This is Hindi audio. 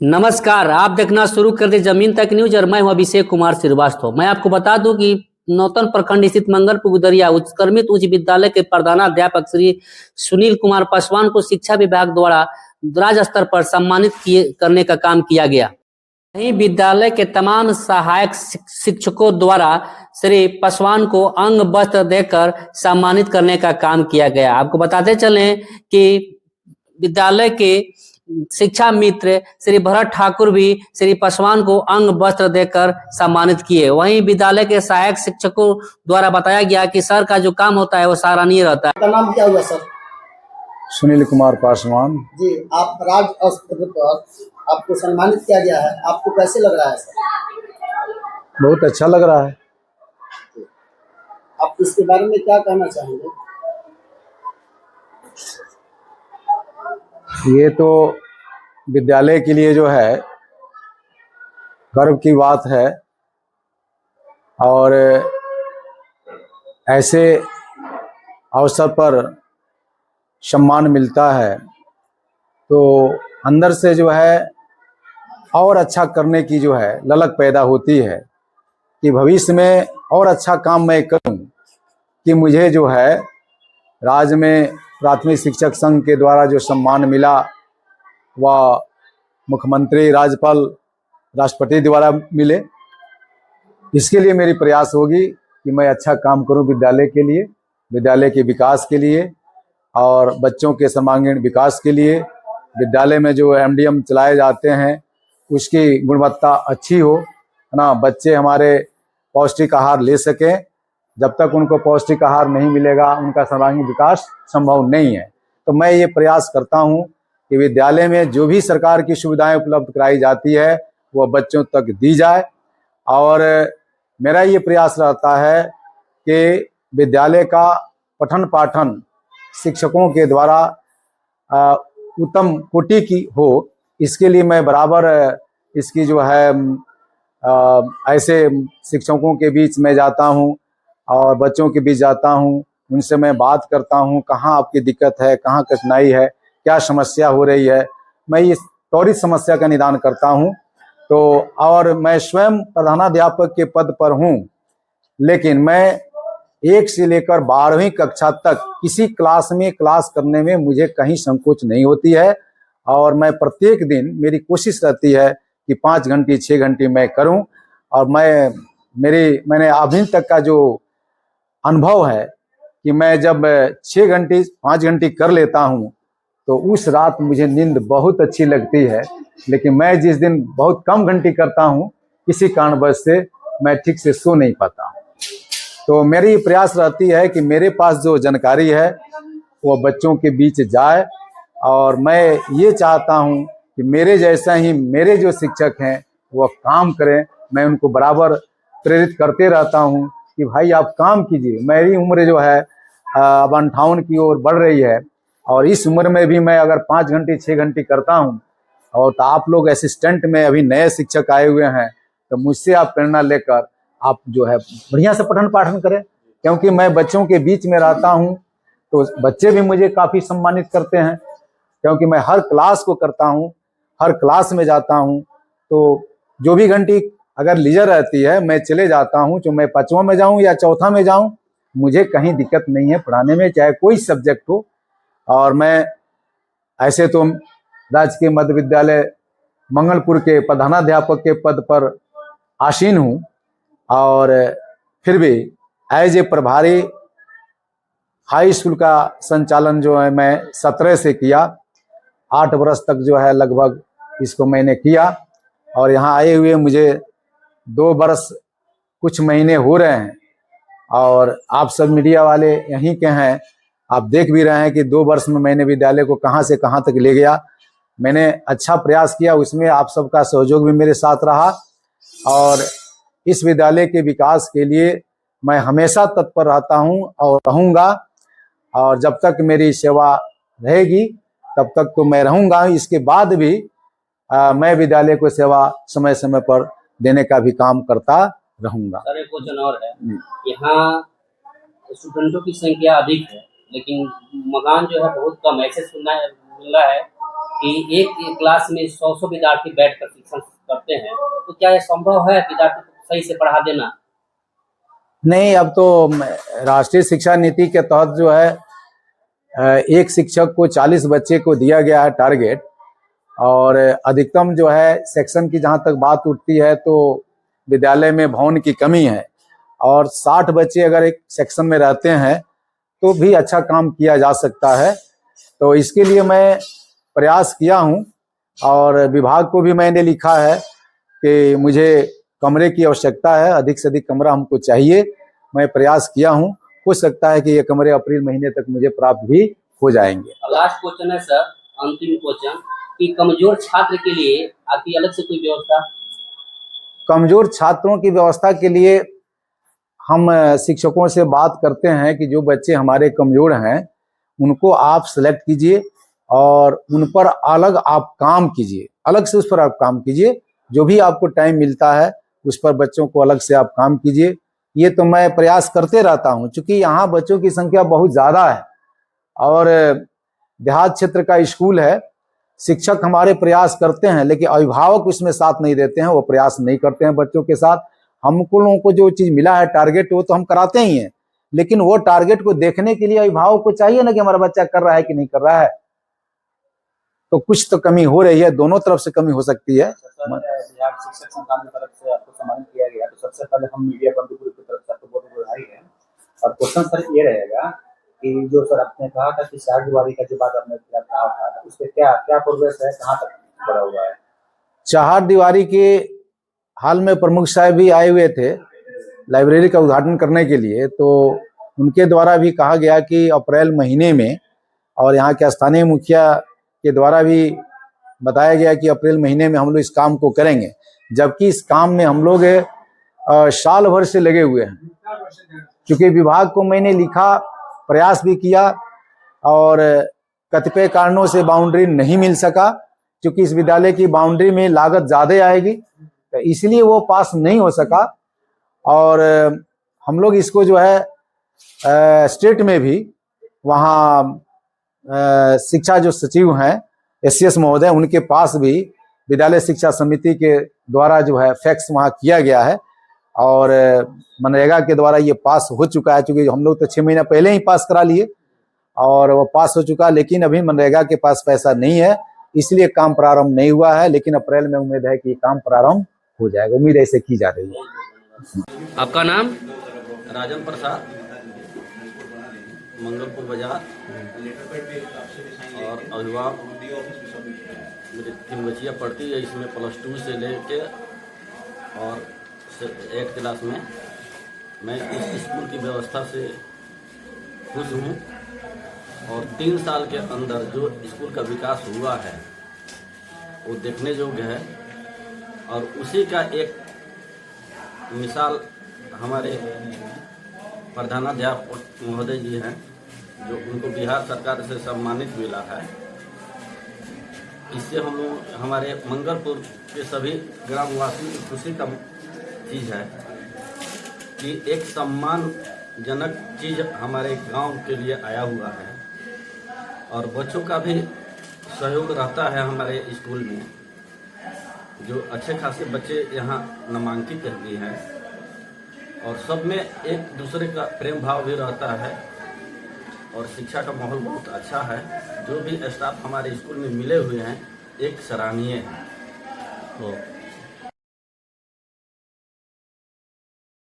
नमस्कार, आप देखना शुरू कर दे जमीन तक न्यूज और मैं हूं अभिषेक कुमार श्रीवास्तव। मैं आपको बता दूं कि नौतन प्रखंड स्थित मंगलपुर गुदरिया उत्क्रमित उच्च विद्यालय के प्रधानाध्यापक श्री सुनील कुमार पासवान को शिक्षा विभाग द्वारा राज्य स्तर पर सम्मानित करने का काम किया गया। वहीं विद्यालय के तमाम सहायक शिक्षकों द्वारा श्री पासवान को अंग वस्त्र देकर सम्मानित करने का काम किया गया। आपको बताते चलें कि विद्यालय के शिक्षा मित्र श्री भरत ठाकुर भी श्री पासवान को अंग वस्त्र देकर सम्मानित किए। वहीं विद्यालय के सहायक शिक्षकों द्वारा बताया गया कि सर का जो काम होता है वो सराहनीय रहता है। आपका नाम क्या हुआ सर? सुनील कुमार पासवान जी, आप राज्य स्तर पर आपको सम्मानित किया गया है, आपको कैसे लग रहा है सर? बहुत अच्छा लग रहा है। आप इसके बारे में क्या कहना चाहेंगे? ये तो विद्यालय के लिए जो है गर्व की बात है और ऐसे अवसर पर सम्मान मिलता है तो अंदर से जो है और अच्छा करने की जो है ललक पैदा होती है कि भविष्य में और अच्छा काम मैं करूं, कि मुझे जो है राज्य में प्राथमिक शिक्षक संघ के द्वारा जो सम्मान मिला वह मुख्यमंत्री, राज्यपाल, राष्ट्रपति द्वारा मिले। इसके लिए मेरी प्रयास होगी कि मैं अच्छा काम करूं विद्यालय के लिए, विद्यालय के विकास के लिए और बच्चों के सर्वांगीण विकास के लिए। विद्यालय में जो एमडीएम चलाए जाते हैं उसकी गुणवत्ता अच्छी हो, है ना। बच्चे हमारे पौष्टिक आहार ले सकें। जब तक उनको पौष्टिक आहार नहीं मिलेगा उनका सर्वांगीण विकास संभव नहीं है। तो मैं ये प्रयास करता हूँ कि विद्यालय में जो भी सरकार की सुविधाएं उपलब्ध कराई जाती है वो बच्चों तक दी जाए। और मेरा ये प्रयास रहता है कि विद्यालय का पठन पाठन शिक्षकों के द्वारा उत्तम कोटि की हो। इसके लिए मैं बराबर इसकी जो है ऐसे शिक्षकों के बीच में जाता हूँ और बच्चों के बीच जाता हूँ, उनसे मैं बात करता हूँ, कहाँ आपकी दिक्कत है, कहाँ कठिनाई है, क्या समस्या हो रही है। मैं इस त्वरित समस्या का निदान करता हूँ। तो और मैं स्वयं प्रधानाध्यापक के पद पर हूँ, लेकिन मैं 1 से लेकर 12वीं कक्षा तक किसी क्लास में क्लास करने में मुझे कहीं संकोच नहीं होती है। और मैं प्रत्येक दिन मेरी कोशिश रहती है कि 5 घंटे 6 घंटे मैं करूं। और मैंने अभी तक का जो अनुभव है कि मैं जब 6 घंटे 5 घंटे कर लेता हूं तो उस रात मुझे नींद बहुत अच्छी लगती है। लेकिन मैं जिस दिन बहुत कम घंटे करता हूं किसी कारणवश से मैं ठीक से सो नहीं पाता हूं। तो मेरी प्रयास रहती है कि मेरे पास जो जानकारी है वो बच्चों के बीच जाए। और मैं ये चाहता हूं कि मेरे जैसा ही मेरे जो शिक्षक हैं वो काम करें। मैं उनको बराबर प्रेरित करते रहता हूं कि भाई आप काम कीजिए। मेरी उम्र जो है अब 58 की ओर बढ़ रही है और इस उम्र में भी मैं अगर 5 घंटे 6 घंटे करता हूं और तो आप लोग असिस्टेंट में अभी नए शिक्षक आए हुए हैं तो मुझसे आप प्रेरणा लेकर आप जो है बढ़िया से पठन पाठन करें। क्योंकि मैं बच्चों के बीच में रहता हूं तो बच्चे भी मुझे काफ़ी सम्मानित करते हैं, क्योंकि मैं हर क्लास को करता हूं, हर क्लास में जाता हूं। तो जो भी घंटी अगर लीजर रहती है मैं चले जाता हूं, तो मैं 5वां में जाऊं या 4था में जाऊं, मुझे कहीं दिक्कत नहीं है पढ़ाने में, चाहे कोई सब्जेक्ट हो। और मैं ऐसे तो राजकीय मध्य विद्यालय मंगलपुर के प्रधानाध्यापक के पद पर आसीन हूँ और फिर भी एज ए प्रभारी हाई स्कूल का संचालन जो है मैं 17 से किया। 8 वर्ष तक जो है लगभग इसको मैंने किया और यहाँ आए हुए मुझे 2 वर्ष कुछ महीने हो रहे हैं। और आप सब मीडिया वाले यहीं के हैं, आप देख भी रहे हैं कि 2 वर्ष में मैंने विद्यालय को कहाँ से कहाँ तक ले गया। मैंने अच्छा प्रयास किया, उसमें आप सबका सहयोग भी मेरे साथ रहा और इस विद्यालय के विकास के लिए मैं हमेशा तत्पर रहता हूं और रहूंगा। और जब तक मेरी सेवा रहेगी तब तक तो मैं रहूंगा। इसके बाद भी मैं विद्यालय को सेवा समय समय पर देने का भी काम करता रहूंगा। सर एक क्वेश्चन और है, यहाँ स्टूडेंटों की संख्या अधिक है लेकिन मकान जो है बहुत कम। ऐसे सुनना मिल रहा है कि एक क्लास में 100 विद्यार्थी बैठकर शिक्षण करते हैं, तो क्या यह संभव है विद्यार्थी को सही से पढ़ा देना? नहीं, अब तो राष्ट्रीय शिक्षा नीति के तहत जो है एक शिक्षक को 40 बच्चे को दिया गया है टारगेट, और अधिकतम जो है सेक्शन की जहाँ तक बात उठती है तो विद्यालय में भवन की कमी है, और 60 बच्चे अगर एक सेक्शन में रहते हैं तो भी अच्छा काम किया जा सकता है। तो इसके लिए मैं प्रयास किया हूँ, और विभाग को भी मैंने लिखा है कि मुझे कमरे की आवश्यकता है, अधिक से अधिक कमरा हमको चाहिए। मैं प्रयास किया हूँ, हो सकता है कि ये कमरे अप्रैल महीने तक मुझे प्राप्त भी हो जाएंगे। लास्ट क्वेश्चन है सर, अंतिम क्वेश्चन, कि कमजोर छात्र के लिए आपकी अलग से कोई व्यवस्था? कमजोर छात्रों की व्यवस्था के लिए हम शिक्षकों से बात करते हैं कि जो बच्चे हमारे कमजोर हैं उनको आप सेलेक्ट कीजिए और उन पर अलग आप काम कीजिए, अलग से उस पर आप काम कीजिए। जो भी आपको टाइम मिलता है उस पर बच्चों को अलग से आप काम कीजिए। ये तो मैं प्रयास करते रहता हूँ, क्योंकि यहाँ बच्चों की संख्या बहुत ज़्यादा है और देहात क्षेत्र का स्कूल है। शिक्षक हमारे प्रयास करते हैं, लेकिन अभिभावक उसमें साथ नहीं देते हैं, वो प्रयास नहीं करते हैं बच्चों के साथ। हमको लोगों को जो चीज़ मिला है टारगेट, वो तो हम कराते ही हैं, लेकिन वो टारगेट को देखने के लिए अभिभावक को चाहिए ना कि हमारा बच्चा कर रहा है कि नहीं कर रहा है। तो कुछ तो कमी हो रही है, दोनों तरफ से कमी हो सकती है। बिहार शिक्षक संस्थान की तरफ से आपको सम्मानित किया गया, तो सबसे पहले हम मीडिया बंधु ग्रुप की तरफ से आपको बहुत बधाई है। और क्वेश्चन सर ये रहेगा कि जो सर आपने कहा था कि 4 दिवारी का जो बात आपने कहा था, तो उस पर क्या क्या प्रोग्रेस है, कहाँ तक बढ़ा हुआ है? 4 दीवारी के हाल में प्रमुख साहब भी आए हुए थे लाइब्रेरी का उद्घाटन करने के लिए, तो उनके द्वारा भी कहा गया कि अप्रैल महीने में, और यहाँ के स्थानीय मुखिया के द्वारा भी बताया गया कि अप्रैल महीने में हम लोग इस काम को करेंगे। जबकि इस काम में हम लोग साल भर से लगे हुए हैं, क्योंकि विभाग को मैंने लिखा, प्रयास भी किया और कतिपय कारणों से बाउंड्री नहीं मिल सका, क्योंकि इस विद्यालय की बाउंड्री में लागत ज़्यादा आएगी, तो इसलिए वो पास नहीं हो सका। और हम लोग इसको जो है स्टेट में भी वहाँ शिक्षा जो सचिव हैं एससीएस महोदय, उनके पास भी विद्यालय शिक्षा समिति के द्वारा जो है फैक्स वहाँ किया गया है, और मनरेगा के द्वारा ये पास हो चुका है। चूँकि हम लोग तो 6 महीना पहले ही पास करा लिए और वो पास हो चुका, लेकिन अभी मनरेगा के पास पैसा नहीं है, इसलिए काम प्रारंभ नहीं हुआ है। लेकिन अप्रैल में उम्मीद है कि काम प्रारंभ हो जाएगा, उम्मीद ऐसे की जा रही है। आपका नाम? राजन प्रसाद, मंगलपुर बाजार। और अभिभावक मेरी 3 बच्चियाँ पढ़ती है इसमें, +2 से लेके और 8 क्लास में। मैं इस स्कूल की व्यवस्था से खुश हूँ, और 3 साल के अंदर जो स्कूल का विकास हुआ है वो देखने योग्य है। और उसी का एक मिसाल हमारे प्रधानाध्यापक महोदय जी हैं, जो उनको बिहार सरकार से सम्मानित मिला है। इससे हम लोग, हमारे मंगलपुर के सभी ग्रामवासियों की खुशी का चीज़ है कि एक सम्मानजनक चीज़ हमारे गांव के लिए आया हुआ है, और बच्चों का भी सहयोग रहता है हमारे स्कूल में। जो अच्छे खासे बच्चे यहाँ नामांकित भी हैं, और सब में एक दूसरे का प्रेम भाव भी रहता है, और शिक्षा का माहौल बहुत अच्छा है। जो भी स्टाफ हमारे स्कूल में मिले हुए हैं एक सराहनीय है।